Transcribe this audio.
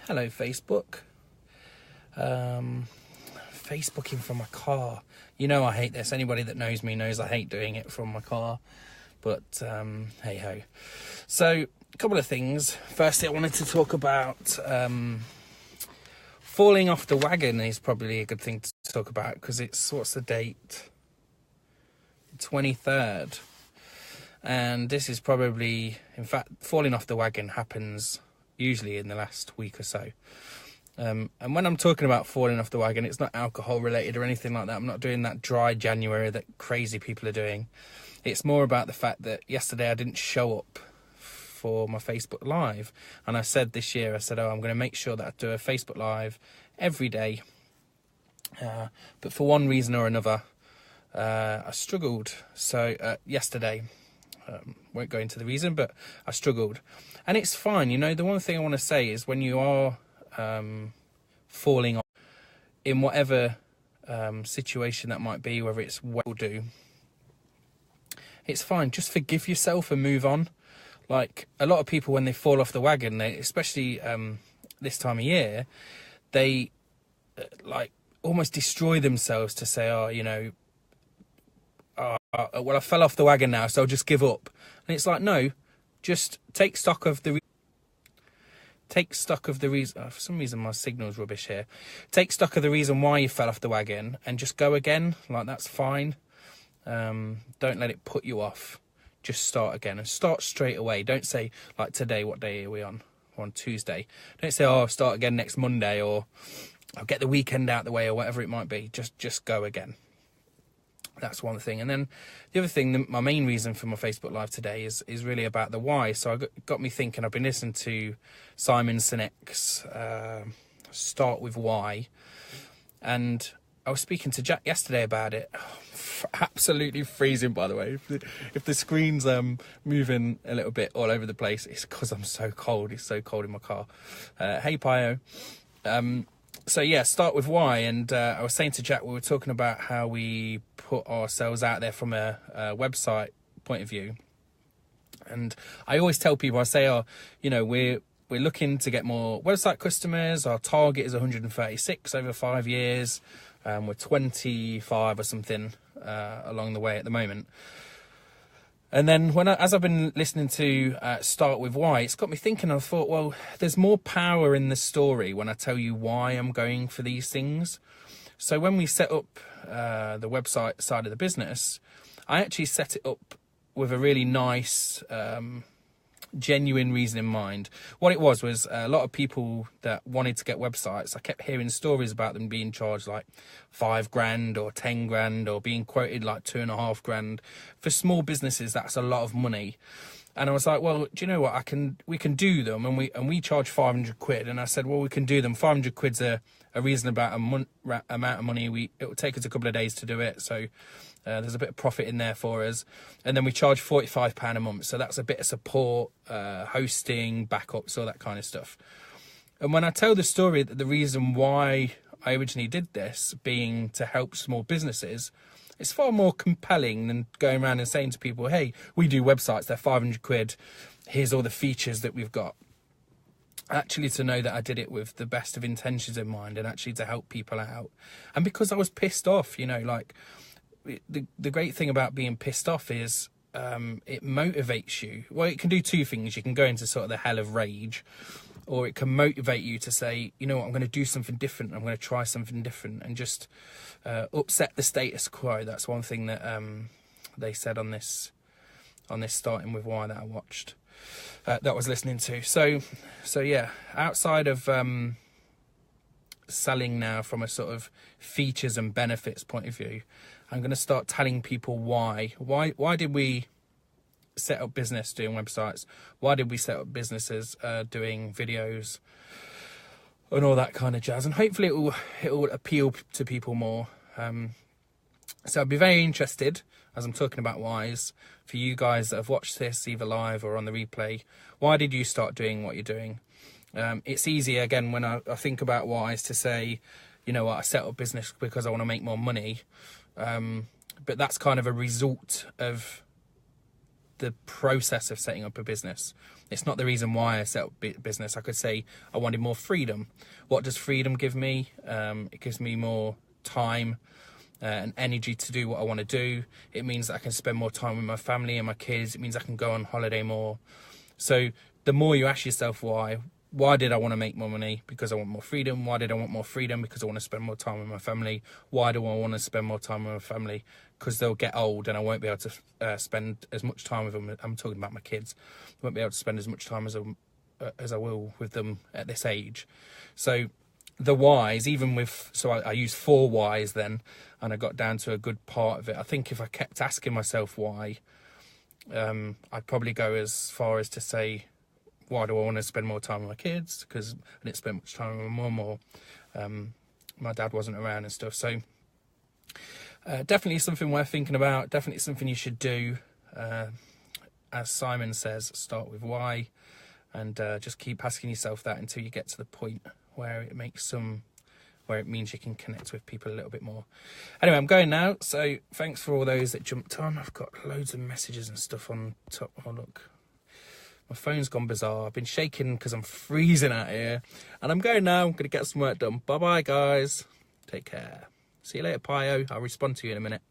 Hello, Facebook. Facebooking from my car. You know I hate this. Anybody that knows me knows I hate doing it from my car. But hey ho. So, a couple of things. Firstly, I wanted to talk about falling off the wagon is probably a good thing to talk about because it's, what's the date? 23rd. And this is probably, in fact, falling off the wagon happens usually in the last week or so. And when I'm talking about falling off the wagon, it's not alcohol related or anything like that. I'm not doing that dry January that crazy people are doing. It's more about the fact that yesterday I didn't show up for my Facebook Live. And I said this year, I'm going to make sure that I do a Facebook Live every day. But for one reason or another, I struggled. So yesterday, won't go into the reason, but I struggled. And it's fine. You know, the one thing I want to say is when you are falling off in whatever situation that might be, whether it's well do, it's fine. Just forgive yourself and move on. Like a lot of people, when they fall off the wagon, they, especially this time of year, they like almost destroy themselves to say, oh, you know, well, I fell off the wagon now, so I'll just give up. And it's like, no, just take stock of the reason. For some reason, my signal's rubbish here. Take stock of the reason why you fell off the wagon and just go again. Like, that's fine. Don't let it put you off. Just start again and start straight away. Don't say, like, today, what day are we on? We're on Tuesday. Don't say, oh, I'll start again next Monday, or I'll get the weekend out the way, or whatever it might be. Just go again. That's one thing. And then the other thing, my main reason for my Facebook Live today is really about the why. So it got me thinking. I've been listening to Simon Sinek's Start With Why. And I was speaking to Jack yesterday about it. Absolutely freezing, by the way. If the screen's moving a little bit all over the place, it's because I'm so cold. It's so cold in my car. Hey, Pio. So yeah, start with why. And I was saying to Jack, we were talking about how we put ourselves out there from a website point of view. And I always tell people, I say, oh, you know, we're looking to get more website customers. Our target is 136 over 5 years. We're 25 or something along the way at the moment. And then as I've been listening to Start With Why, it's got me thinking. I thought, well, there's more power in the story when I tell you why I'm going for these things. So when we set up the website side of the business, I actually set it up with a really nice, genuine reason in mind. What it was a lot of people that wanted to get websites. I kept hearing stories about them being charged like $5,000 or $10,000 or being quoted like $2,500. For small businesses, that's a lot of money. And I was like, well, do you know what? We can do them, and we charge 500 quid. And I said, well, we can do them. 500 quid's a reasonable amount of money. It will take us a couple of days to do it, so there's a bit of profit in there for us. And then we charge £45 a month, so that's a bit of support, hosting, backups, all that kind of stuff. And when I tell the story that the reason why I originally did this being to help small businesses, it's far more compelling than going around and saying to people, hey, we do websites, they're 500 quid, here's all the features that we've got. Actually, to know that I did it with the best of intentions in mind and actually to help people out. And because I was pissed off, you know, like, the great thing about being pissed off is it motivates you. Well, it can do two things. You can go into sort of the hell of rage, or it can motivate you to say, you know what, I'm going to do something different. I'm going to try something different and just upset the status quo. That's one thing that they said on this Starting With Why that I watched, that I was listening to. So yeah, outside of selling now from a sort of features and benefits point of view, I'm going to start telling people why did we set up business doing websites? Why did we set up businesses doing videos and all that kind of jazz? And hopefully it will appeal to people more. So I'd be very interested, as I'm talking about whys, for you guys that have watched this either live or on the replay. Why did you start doing what you're doing? It's easy, again, when I think about whys to say, you know what, I set up business because I want to make more money. But that's kind of a result of the process of setting up a business. It's not the reason why I set up business. I could say I wanted more freedom. What does freedom give me? It gives me more time and energy to do what I want to do. It means that I can spend more time with my family and my kids. It means I can go on holiday more. So the more you ask yourself why did I want to make more money? Because I want more freedom. Why did I want more freedom? Because I want to spend more time with my family. Why do I want to spend more time with my family? Because they'll get old and I won't be able to spend as much time with them. I'm talking about my kids. I won't be able to spend as much time as I will with them at this age. So the whys, I used 4 whys then, and I got down to a good part of it. I think if I kept asking myself why, I'd probably go as far as to say, why do I want to spend more time with my kids? Because I didn't spend much time with my mum, or my dad wasn't around and stuff. So definitely something worth thinking about. Definitely something you should do. As Simon says, start with why, and just keep asking yourself that until you get to the point where it means you can connect with people a little bit more. Anyway, I'm going now. So thanks for all those that jumped on. I've got loads of messages and stuff on top. Oh, look. My phone's gone bizarre. I've been shaking because I'm freezing out here. And I'm going now. I'm going to get some work done. Bye-bye, guys. Take care. See you later, Pio. I'll respond to you in a minute.